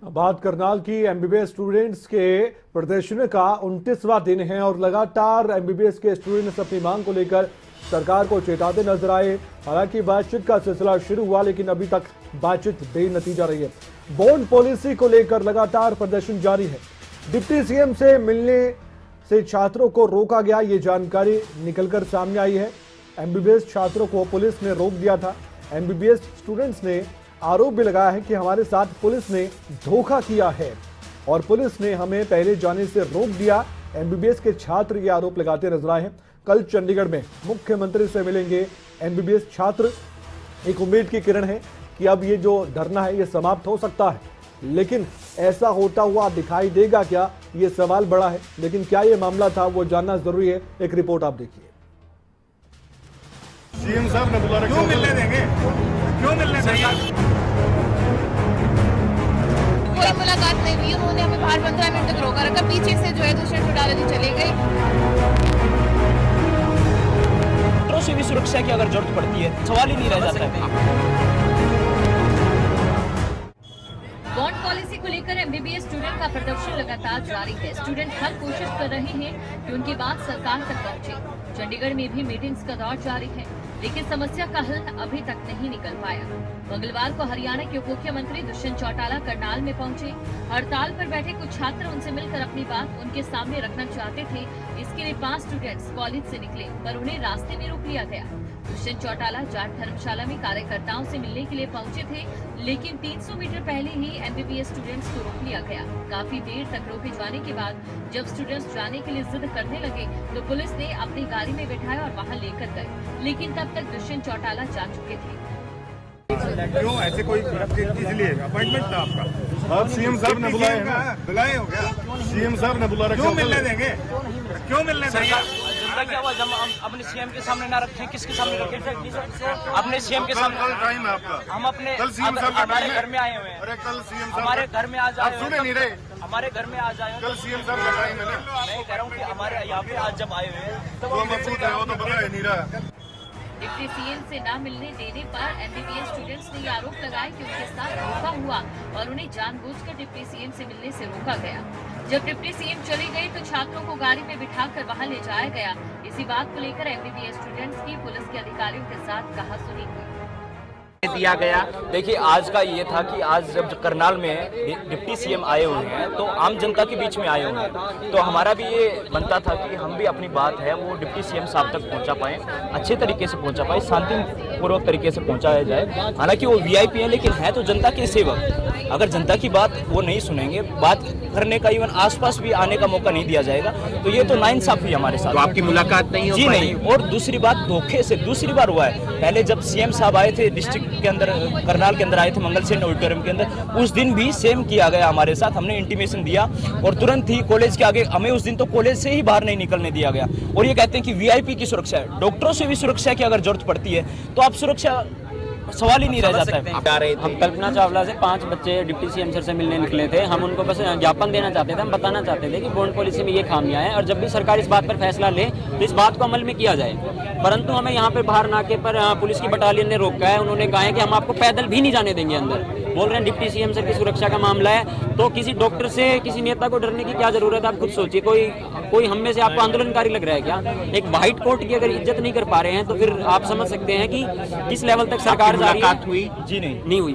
बात करनाल की MBBS students के प्रदर्शन का 29वां दिन है और लगातार एमबीबीएस के स्टूडेंट्स अपनी मांग को लेकर सरकार को चेताते नजर आए। हालांकि बातचीत का सिलसिला शुरू हुआ लेकिन अभी तक बातचीत बेनतीजा रही है। बॉन्ड पॉलिसी को लेकर लगातार प्रदर्शन जारी है। डिप्टी सीएम से मिलने से छात्रों को रोका गया, ये जानकारी निकलकर सामने आई है। एमबीबीएस छात्रों को पुलिस ने रोक दिया था। एमबीबीएस स्टूडेंट्स ने आरोप भी लगाया है कि हमारे साथ पुलिस ने धोखा किया है और पुलिस ने हमें पहले जाने से रोक दिया। एमबीबीएस के छात्र ये आरोप लगाते नजर आए हैं। कल चंडीगढ़ में मुख्यमंत्री से मिलेंगे एमबीबीएस छात्र। एक उम्मीद की किरण है कि अब ये जो धरना है ये समाप्त हो सकता है, लेकिन ऐसा होता हुआ दिखाई देगा क्या, ये सवाल बड़ा है। लेकिन क्या ये मामला था वो जानना जरूरी है। एक रिपोर्ट आप देखिए। सीएम साहब ने बुला रखा, क्यों मिलने देंगे, क्यों मिलने देंगे? कोई मुलाकात नहीं हुई। उन्होंने हमें बाहर 15 मिनट तक रोका रखा। पीछे से जो है दुष्यंत चौटाला जी चले गए। से भी सुरक्षा की अगर जरूरत पड़ती है, सवाल ही नहीं रह जाता है। बॉन्ड पॉलिसी को लेकर एमबीबीएस स्टूडेंट का प्रदर्शन लगातार जारी है। स्टूडेंट हर कोशिश कर रहे हैं कि उनकी बात सरकार तक पहुंचे। चंडीगढ़ में भी मीटिंग्स का दौर जारी है, लेकिन समस्या का हल अभी तक नहीं निकल पाया। मंगलवार को हरियाणा के उप मुख्यमंत्री दुष्यंत चौटाला करनाल में पहुंचे। हड़ताल पर बैठे कुछ छात्र उनसे मिलकर अपनी बात उनके सामने रखना चाहते थे। इसके लिए 5 स्टूडेंट्स कॉलेज से निकले, पर उन्हें रास्ते में रोक लिया गया। दुष्यंत चौटाला जाट धर्मशाला में कार्यकर्ताओं से मिलने के लिए पहुंचे थे, लेकिन 300 मीटर पहले ही एमबीबीएस स्टूडेंट्स को रोक लिया गया। काफी देर तक रोके जाने के बाद जब स्टूडेंट्स जाने के लिए जिद करने लगे तो पुलिस ने अपनी गाड़ी में बिठाया और वहां लेकर गए, लेकिन तब तक दुष्यंत चौटाला जा चुके थे। क्यों ऐसे कोई इसलिए अपॉइंटमेंट था आपका? आप सीएम साहब ने बुलाए हैं, बुलाए हो गया? सीएम साहब ने बुला रखा, क्यों मिलने देंगे, क्यों मिलने देंगे? जनता की आवाज हम अपने सीएम के सामने ना रखें, किसके सामने रखें? अपने सीएम के सामने। कल टाइम है आपका, हम अपने कल सीएम साहब हमारे घर में आए हुए हैं। अरे कल सीएम साहब हमारे घर में आ जाए, आप सुने नहीं रहे? हमारे घर में आ जाए। कल सीएम साहब का टाइम है ना। मैं कह रहा हूँ कि हमारे यहाँ पे आज जब आए हुए हैं तो हम मकसूद है, वो तो पता है नहीं रहा। डिप्टी सीएम से न मिलने देने पर एमबीबीएस स्टूडेंट्स ने आरोप लगाया कि उनके साथ धोखा हुआ और उन्हें जानबूझकर डिप्टी सीएम से मिलने से रोका गया। जब डिप्टी सीएम चले गए तो छात्रों को गाड़ी में बिठाकर वहां ले जाया गया। इसी बात को लेकर एमबीबीएस स्टूडेंट्स की पुलिस के अधिकारियों के साथ कहासुनी हुई। दिया गया। देखिए, आज का ये था कि आज जब करनाल में डिप्टी सीएम आए हुए हैं तो आम जनता के बीच में आए हुए हैं, तो हमारा भी ये बनता था कि हम भी अपनी बात है वो डिप्टी सीएम साहब तक पहुंचा पाएं, अच्छे तरीके से पहुंचा पाए, शांतिपूर्वक तरीके से पहुंचाया जाए। हालांकि वो वीआईपी है, लेकिन है तो जनता के सेवक। अगर जनता की बात वो नहीं सुनेंगे, बात करने का इवन आसपास भी आने का मौका नहीं दिया जाएगा, तो ये तो नाइंसाफी हमारे साथ। तो आपकी मुलाकात नहीं हो जी पाई? नहीं। और दूसरी बात, धोखे से दूसरी बार हुआ है। पहले जब सीएम साहब आए थे डिस्ट्रिक्ट के अंदर, करनाल के अंदर आए थे मंगल सेन ऑडिटोरियम के अंदर, उस दिन भी सेम किया गया हमारे साथ। हमने इंटीमेशन दिया और तुरंत ही कॉलेज के आगे हमें उस दिन तो कॉलेज से ही बाहर नहीं निकलने दिया गया। और ये कहते हैं कि वीआईपी की सुरक्षा है, डॉक्टरों से भी सुरक्षा की अगर जरूरत पड़ती है तो आप सुरक्षा सवाल ही नहीं रह जाता है। हम कल्पना चावला से 5 बच्चे डिप्टी सीएम सर से मिलने निकले थे। हम उनको बस ज्ञापन देना चाहते थे, हम बताना चाहते थे कि बॉन्ड पॉलिसी में ये खामियां हैं और जब भी सरकार इस बात पर फैसला ले तो इस बात को अमल में किया जाए। परंतु हमें यहाँ पर बाहर नाके पर पुलिस की बटालियन ने रोका है। उन्होंने कहा है कि हम आपको पैदल भी नहीं जाने देंगे अंदर। बोल रहे हैं डिप्टी सीएम सर की सुरक्षा का मामला है, तो किसी डॉक्टर से, किसी नेता को डरने की क्या जरूरत है? आप खुद सोचिए, कोई हम में से आपको आंदोलनकारी लग रहा है क्या? एक व्हाइट कोट की अगर इज्जत नहीं कर पा रहे हैं तो फिर आप समझ सकते हैं कि किस लेवल तक सरकार जा रही है। हुई? जी नहीं हुई।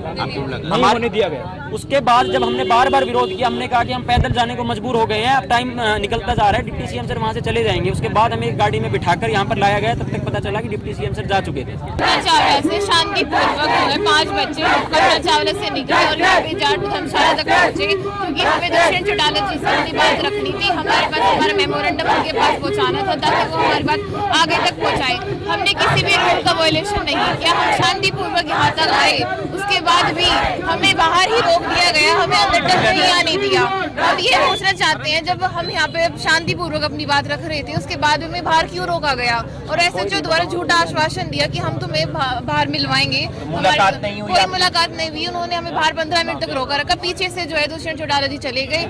हमारे दिया गया। उसके बाद जब हमने बार बार विरोध किया, हमने कहा कि हम पैदल जाने को मजबूर हो गए हैं, अब टाइम निकलता जा रहा है, डिप्टी सीएम सर वहाँ से चले जाएंगे। उसके बाद हमें एक गाड़ी में बिठाकर यहाँ पर लाया गया, तब तक पता चला कि डिप्टी सीएम सर जा चुके थे। चावला से शांतिपूर्वक 5 बच्चे कल्पना चावला से निकले और यहाँ पे जाट धर्मशाला तक पहुंचे, क्योंकि हमें दुष्यंत चौटाला जी से अपनी बात रखनी थी। हमारे पास हमारा मेमोरेंडम उनके पास पहुँचाना था ताकि वो हमारी बात आगे तक पहुँचाए। हमने किसी भी रूल का वायलेशन नहीं किया, हम शांतिपूर्वक यहाँ तक आए। उसके बाद भी हमें बाहर ही रोक दिया गया, हमें अंदर तक नहीं आने दिया। हम ये पूछना चाहते हैं, जब हम यहाँ पे शांतिपूर्वक अपनी बात रख रहे थे उसके बाद हमें बाहर क्यों रोका गया? और एसएचओ द्वारा झूठा आश्वासन दिया कि हम तुम्हें बाहर मिलवाएंगे। मुलाकात नहीं हुई? कोई मुलाकात नहीं हुई। उन्होंने हमें बाहर 15 मिनट तक रोका रखा। पीछे से जो है दुष्यंत चौटाला जी चले गए।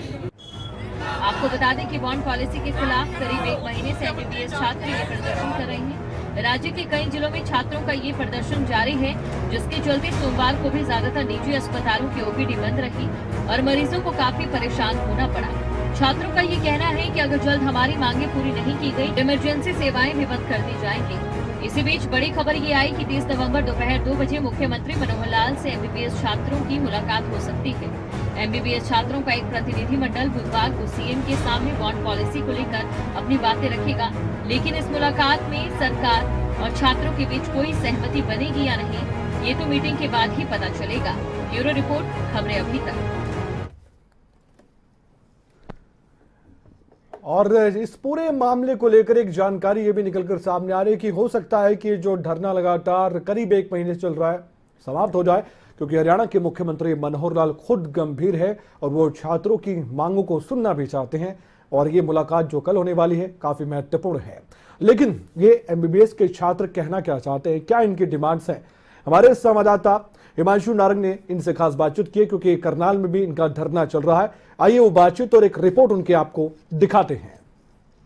आपको बता दें कि बॉन्ड पॉलिसी के खिलाफ करीब 1 महीने से एमबीबीएस छात्र ये प्रदर्शन कर रहे हैं। राज्य के कई जिलों में छात्रों का ये प्रदर्शन जारी है, जिसके चलते सोमवार को भी ज्यादातर निजी अस्पतालों की ओपीडी बंद रही और मरीजों को काफी परेशान होना पड़ा। छात्रों का ये कहना है कि अगर जल्द हमारी मांगे पूरी नहीं की गई, इमरजेंसी सेवाएं भी बंद कर दी जाएंगी। इसी बीच बड़ी खबर ये आई कि 30 नवंबर दोपहर 2 बजे मुख्यमंत्री मनोहर लाल से एमबीबीएस छात्रों की मुलाकात हो सकती है। एमबीबीएस छात्रों का एक प्रतिनिधिमंडल बुधवार को सीएम के सामने बॉन्ड पॉलिसी को लेकर अपनी बातें रखेगा, लेकिन इस मुलाकात में सरकार और छात्रों के बीच कोई सहमति बनेगी या नहीं, ये तो मीटिंग के बाद ही पता चलेगा। ब्यूरो रिपोर्ट, खबरें अभी तक। और इस पूरे मामले को लेकर एक जानकारी ये भी निकलकर सामने आ रही है कि हो सकता है कि जो धरना लगातार करीब 1 महीने से चल रहा है समाप्त हो जाए, क्योंकि हरियाणा के मुख्यमंत्री मनोहर लाल खुद गंभीर है और वो छात्रों की मांगों को सुनना भी चाहते हैं और ये मुलाकात जो कल होने वाली है काफी महत्वपूर्ण है। लेकिन ये एमबीबीएस के छात्र कहना क्या चाहते हैं, क्या इनकी डिमांड्स हैं, हमारे संवाददाता हिमांशु नारंग ने इनसे खास बातचीत की, क्योंकि करनाल में भी इनका धरना चल रहा है। आइए वो बातचीत और एक रिपोर्ट उनके आपको दिखाते हैं।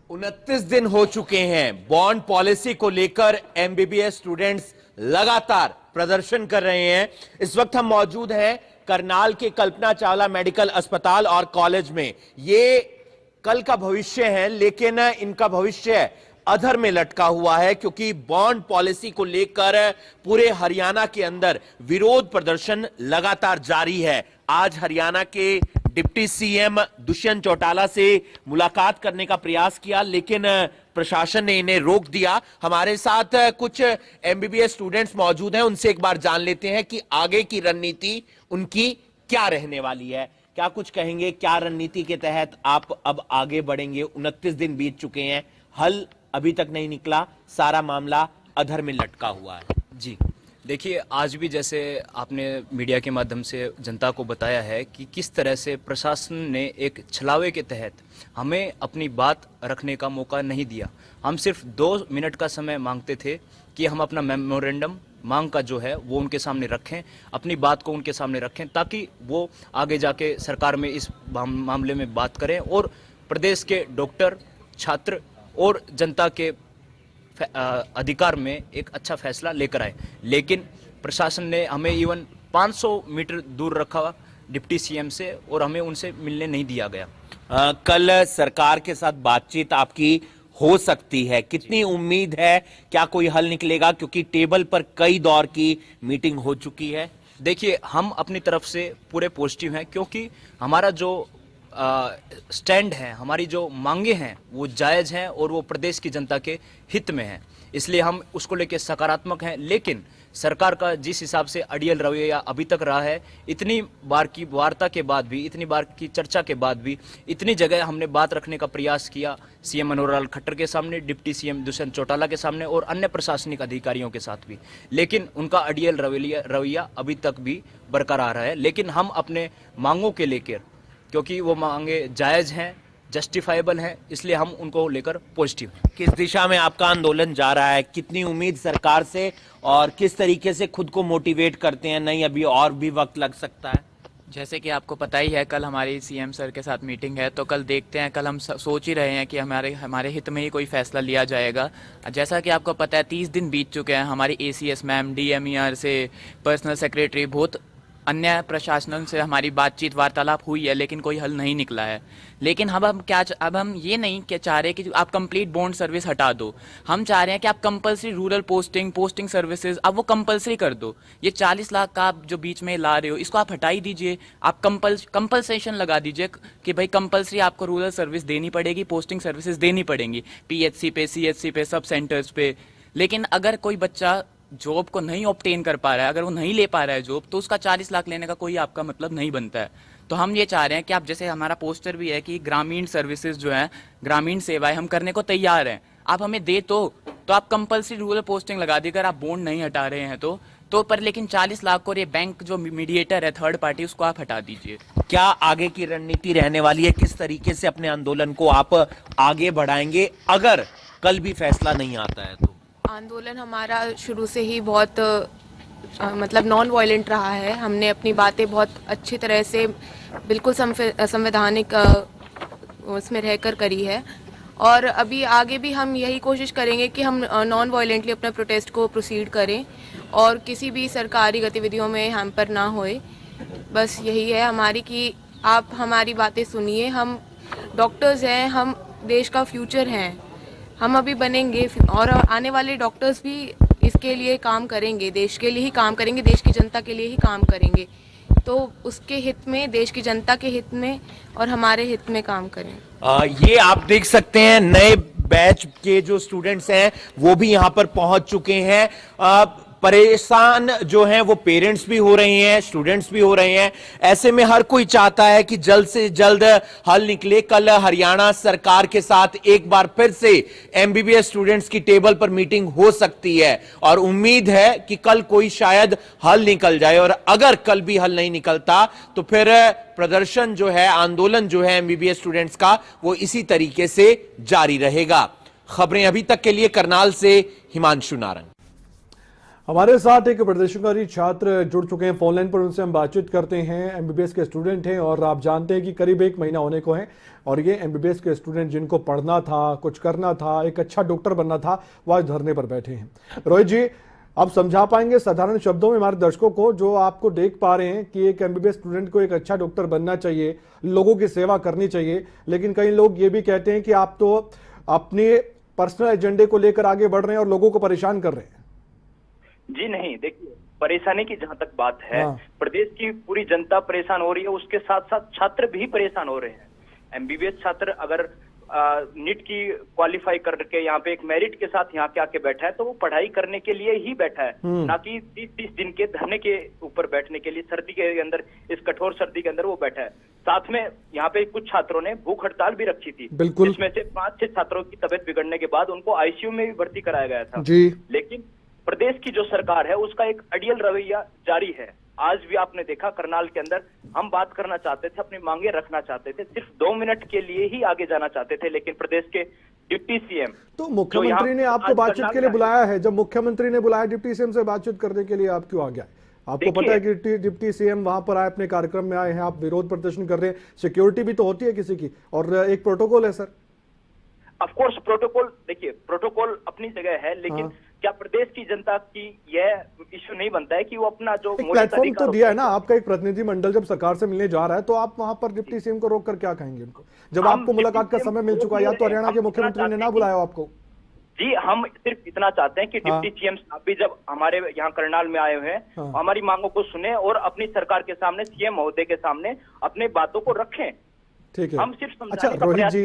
29 दिन हो चुके हैं बॉन्ड पॉलिसी को लेकर एमबीबीएस स्टूडेंट्स लगातार प्रदर्शन कर रहे हैं। इस वक्त हम मौजूद हैं करनाल के कल्पना चावला मेडिकल अस्पताल और कॉलेज में। ये कल का भविष्य है, लेकिन इनका भविष्य अधर में लटका हुआ है, क्योंकि बॉन्ड पॉलिसी को लेकर पूरे हरियाणा के अंदर विरोध प्रदर्शन लगातार जारी है। आज हरियाणा के डिप्टी सीएम दुष्यंत चौटाला से मुलाकात करने का प्रयास किया, लेकिन प्रशासन ने इन्हें रोक दिया। हमारे साथ कुछ एमबीबीएस स्टूडेंट्स मौजूद हैं, उनसे एक बार जान लेते हैं कि आगे की रणनीति उनकी क्या रहने वाली है। क्या कुछ कहेंगे, क्या रणनीति के तहत आप अब आगे बढ़ेंगे? 29 दिन बीत चुके हैं, हल अभी तक नहीं निकला, सारा मामला अधर में लटका हुआ है। जी देखिए, आज भी जैसे आपने मीडिया के माध्यम से जनता को बताया है कि किस तरह से प्रशासन ने एक छलावे के तहत हमें अपनी बात रखने का मौका नहीं दिया। हम सिर्फ 2 मिनट का समय मांगते थे कि हम अपना मेमोरेंडम मांग का जो है वो उनके सामने रखें, अपनी बात को उनके सामने रखें, ताकि वो आगे जाके सरकार में इस मामले में बात करें और प्रदेश के डॉक्टर, छात्र और जनता के अधिकार में एक अच्छा फैसला लेकर आए। लेकिन प्रशासन ने हमें इवन 500 मीटर दूर रखा डिप्टी सीएम से और हमें उनसे मिलने नहीं दिया गया। कल सरकार के साथ बातचीत आपकी हो सकती है, कितनी उम्मीद है, क्या कोई हल निकलेगा? क्योंकि टेबल पर कई दौर की मीटिंग हो चुकी है। देखिए, हम अपनी तरफ से पूरे पॉजिटिव हैं, क्योंकि हमारा जो स्टैंड है, हमारी जो मांगे हैं वो जायज़ हैं और वो प्रदेश की जनता के हित में हैं, इसलिए हम उसको लेके सकारात्मक हैं। लेकिन सरकार का जिस हिसाब से अड़ियल रवैया अभी तक रहा है, इतनी बार की वार्ता के बाद भी, इतनी बार की चर्चा के बाद भी, इतनी जगह हमने बात रखने का प्रयास किया सीएम मनोहर लाल खट्टर के सामने, डिप्टी सीएम दुष्यंत चौटाला के सामने और अन्य प्रशासनिक अधिकारियों के साथ भी, लेकिन उनका अड़ियल रवैया अभी तक भी बरकरार है। लेकिन हम अपने मांगों के लेकर, क्योंकि वो मांगे जायज़ हैं, जस्टिफाइबल हैं, इसलिए हम उनको लेकर पॉजिटिव हैं। किस दिशा में आपका आंदोलन जा रहा है? कितनी उम्मीद सरकार से और किस तरीके से खुद को मोटिवेट करते हैं? नहीं, अभी और भी वक्त लग सकता है। जैसे कि आपको पता ही है, कल हमारी सीएम सर के साथ मीटिंग है, तो कल देखते हैं। कल हम सोच ही रहे हैं कि हमारे हित में ही कोई फैसला लिया जाएगा। जैसा कि आपको पता है, 30 दिन बीत चुके हैं। हमारी एसीएस मैम, डीएमईआर से पर्सनल सेक्रेटरी, बहुत अन्य प्रशासन से हमारी बातचीत वार्तालाप हुई है, लेकिन कोई हल नहीं निकला है। लेकिन अब हम ये नहीं चाह रहे कि आप कंप्लीट बॉन्ड सर्विस हटा दो। हम चाह रहे हैं कि आप कंपलसरी रूरल पोस्टिंग सर्विसेज अब वो कंपलसरी कर दो। ये 40 लाख का आप जो बीच में ला रहे हो, इसको आप हटा ही दीजिए। आप कंपलसेशन लगा दीजिए कि भाई कंपलसरी आपको रूरल सर्विस देनी पड़ेगी, पोस्टिंग सर्विसेज देनी पड़ेंगी, पीएचसी पे, सीएचसी पे, सब सेंटर्स पे। लेकिन अगर कोई बच्चा जॉब को नहीं ऑब्टेन कर पा रहा है, अगर वो नहीं ले पा रहा है जॉब, तो उसका 40 लाख लेने का कोई आपका मतलब नहीं बनता है। तो हम ये चाह रहे हैं कि आप, जैसे हमारा पोस्टर भी है कि ग्रामीण सर्विसेज जो है, ग्रामीण सेवाएं हम करने को तैयार हैं, आप हमें दे तो आप कंपलसरी रूरल पोस्टिंग लगा दी। अगर आप बॉन्ड नहीं हटा रहे हैं तो पर लेकिन 40 लाख और ये बैंक जो मीडिएटर है, थर्ड पार्टी, उसको आप हटा दीजिए। क्या आगे की रणनीति रहने वाली है? किस तरीके से अपने आंदोलन को आप आगे बढ़ाएंगे अगर कल भी फैसला नहीं आता है तो? आंदोलन हमारा शुरू से ही बहुत मतलब नॉन वायलेंट रहा है। हमने अपनी बातें बहुत अच्छी तरह से बिल्कुल संवैधानिक उसमें रहकर करी है। और अभी आगे भी हम यही कोशिश करेंगे कि हम नॉन वायलेंटली अपना प्रोटेस्ट को प्रोसीड करें और किसी भी सरकारी गतिविधियों में हैम्पर ना होए। बस यही है हमारी कि आप हमारी बातें सुनिए। हम डॉक्टर्स हैं, हम देश का फ्यूचर हैं, हम अभी बनेंगे और आने वाले डॉक्टर्स भी इसके लिए काम करेंगे, देश के लिए ही काम करेंगे, देश की जनता के लिए ही काम करेंगे। तो उसके हित में, देश की जनता के हित में और हमारे हित में काम करें। ये आप देख सकते हैं नए बैच के जो स्टूडेंट्स हैं वो भी यहां पर पहुंच चुके हैं। परेशान जो हैं वो पेरेंट्स भी हो रहे हैं, स्टूडेंट्स भी हो रहे हैं। ऐसे में हर कोई चाहता है कि जल्द से जल्द हल निकले। कल हरियाणा सरकार के साथ एक बार फिर से एमबीबीएस स्टूडेंट्स की टेबल पर मीटिंग हो सकती है और उम्मीद है कि कल कोई शायद हल निकल जाए। और अगर कल भी हल नहीं निकलता तो फिर प्रदर्शन जो है, आंदोलन जो है एमबीबीएस स्टूडेंट्स का, वो इसी तरीके से जारी रहेगा। खबरें अभी तक के लिए करनाल से हिमांशु नारंग। हमारे साथ एक प्रदर्शनकारी छात्र जुड़ चुके हैं फोन लाइन पर, उनसे हम बातचीत करते हैं। एमबीबीएस के स्टूडेंट हैं और आप जानते हैं कि करीब 1 महीना होने को है और ये एमबीबीएस के स्टूडेंट जिनको पढ़ना था, कुछ करना था, एक अच्छा डॉक्टर बनना था, वो आज धरने पर बैठे हैं। रोहित जी, आप समझा पाएंगे साधारण शब्दों में हमारे दर्शकों को जो आपको देख पा रहे हैं कि एक एमबीबीएस स्टूडेंट को एक अच्छा डॉक्टर बनना चाहिए, लोगों की सेवा करनी चाहिए, लेकिन कई लोग ये भी कहते हैं कि आप तो अपने पर्सनल एजेंडे को लेकर आगे बढ़ रहे हैं और लोगों को परेशान कर रहे हैं। जी नहीं, देखिए परेशानी की जहां तक बात है, प्रदेश की पूरी जनता परेशान हो रही है, उसके साथ साथ छात्र भी परेशान हो रहे हैं। एमबीबीएस छात्र अगर नीट की क्वालिफाई करके यहाँ पे एक मेरिट के साथ यहाँ के आके बैठा है तो वो पढ़ाई करने के लिए ही बैठा है, ना कि 30-30 दिन के धरने के ऊपर बैठने के लिए, सर्दी के अंदर, इस कठोर सर्दी के अंदर वो बैठा है। साथ में यहाँ पे कुछ छात्रों ने भूख हड़ताल भी रखी थी, जिसमें से 5-6 छात्रों की तबियत बिगड़ने के बाद उनको आईसीयू में भी भर्ती कराया गया था। लेकिन प्रदेश की जो सरकार है उसका एक अड़ियल रवैया जारी है। आज भी आपने देखा करनाल के अंदर हम बात करना चाहते थे, अपनी मांगे रखना चाहते थे, सिर्फ 2 मिनट के लिए ही आगे जाना चाहते थे, लेकिन प्रदेश के डिप्टी सीएम, तो मुख्यमंत्री ने आपको बातचीत के लिए बुलाया है। जब मुख्यमंत्री ने बुलाया डिप्टी सीएम से बातचीत करने के लिए, आप क्यों आ गया? आपको पता है कि डिप्टी सीएम वहां पर आए, अपने कार्यक्रम में आए हैं, आप विरोध प्रदर्शन कर रहे हैं, सिक्योरिटी भी तो होती है किसी की और एक प्रोटोकॉल है सर। ऑफ कोर्स प्रोटोकॉल, देखिए प्रोटोकॉल अपनी जगह है, लेकिन क्या प्रदेश की जनता की यह इश्यू नहीं बनता है कि वो अपना जो प्लेटफॉर्म तो दिया है ना, आपका एक प्रतिनिधिमंडल जब सरकार से मिलने जा रहा है तो आप वहां पर डिप्टी सीएम को रोक कर क्या कहेंगे उनको, जब आपको मुलाकात का समय मिल चुका है? या तो हरियाणा के मुख्यमंत्री ने ना बुलाया आपको? जी, हम सिर्फ इतना चाहते हैं कि डिप्टी सीएम साहब भी जब हमारे यहाँ करनाल में आए हुए हैं, हमारी मांगों को सुने और अपनी सरकार के सामने, सीएम महोदय के सामने अपने बातों को रखें। ठीक है, हम सिर्फ अच्छा रोहित जी,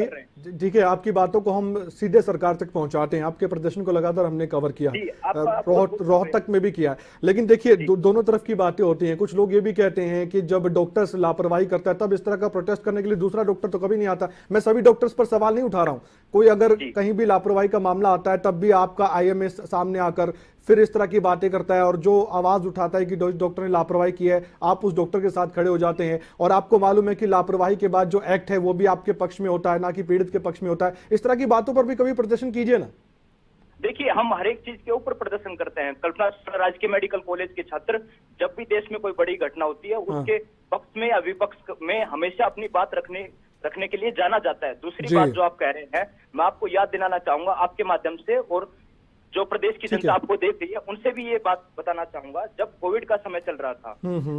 ठीक है, आपकी बातों को हम सीधे सरकार तक पहुंचाते हैं। आपके प्रदर्शन को लगातार हमने कवर किया, रोहतक में भी किया, लेकिन देखिए दोनों तरफ की बातें होती हैं। कुछ लोग ये भी कहते हैं कि जब डॉक्टर्स लापरवाही करता है तब इस तरह का प्रोटेस्ट करने के लिए दूसरा डॉक्टर तो कभी नहीं आता। मैं सभी डॉक्टर्स पर सवाल नहीं उठा रहा हूं, कोई अगर कहीं भी लापरवाही का मामला आता है तब भी आपका आईएमएस सामने आकर फिर इस तरह की बातें करता है और जो आवाज उठाता है कि डॉक्टर ने लापरवाही की है, आप उस डॉक्टर के साथ खड़े हो जाते हैं। और आपको मालूम है कि लापरवाही के बाद जो एक्ट है वो भी आपके पक्ष में होता है, ना कि पीड़ित के पक्ष में होता है। इस तरह की बातों पर भी कभी प्रदर्शन कीजिए ना। देखिए, हम हर एक चीज के ऊपर प्रदर्शन करते हैं। कल्पना राजकीय मेडिकल कॉलेज के छात्र, जब भी देश में कोई बड़ी घटना होती है उसके पक्ष में या विपक्ष में हमेशा अपनी बात रखने के लिए जाना जाता है। दूसरी बात जो आप कह रहे हैं, मैं आपको याद दिलाना चाहूंगा आपके माध्यम से, और जो प्रदेश की जनता आपको देख रही है उनसे भी ये बात बताना चाहूंगा। जब कोविड का समय चल रहा था,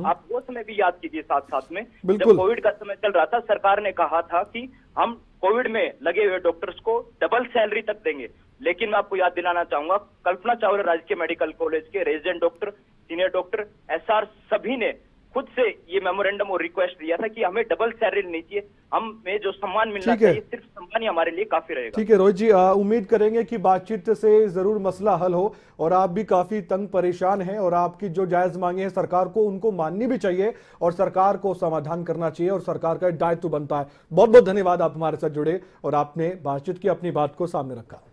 आप वो समय भी याद कीजिए साथ साथ में, जब कोविड का समय चल रहा था, सरकार ने कहा था कि हम कोविड में लगे हुए डॉक्टर्स को डबल सैलरी तक देंगे। लेकिन मैं आपको याद दिलाना चाहूंगा, कल्पना चावला राजकीय मेडिकल कॉलेज के resident doctor, senior doctor, SR सभी ने खुद से ये मेमोरेंडम और रिक्वेस्ट दिया था कि हमें डबल सैलरी नहीं चाहिए, हमें जो सम्मान मिलना चाहिए सिर्फ सम्मान ही हमारे लिए काफी रहेगा। ठीक है रोहित जी, उम्मीद करेंगे कि बातचीत से जरूर मसला हल हो। और आप भी काफी तंग परेशान हैं और आपकी जो जायज मांगे हैं सरकार को उनको माननी भी चाहिए और सरकार को समाधान करना चाहिए और सरकार का दायित्व बनता है। बहुत बहुत धन्यवाद, आप हमारे साथ जुड़े और आपने बातचीत की, अपनी बात को सामने रखा।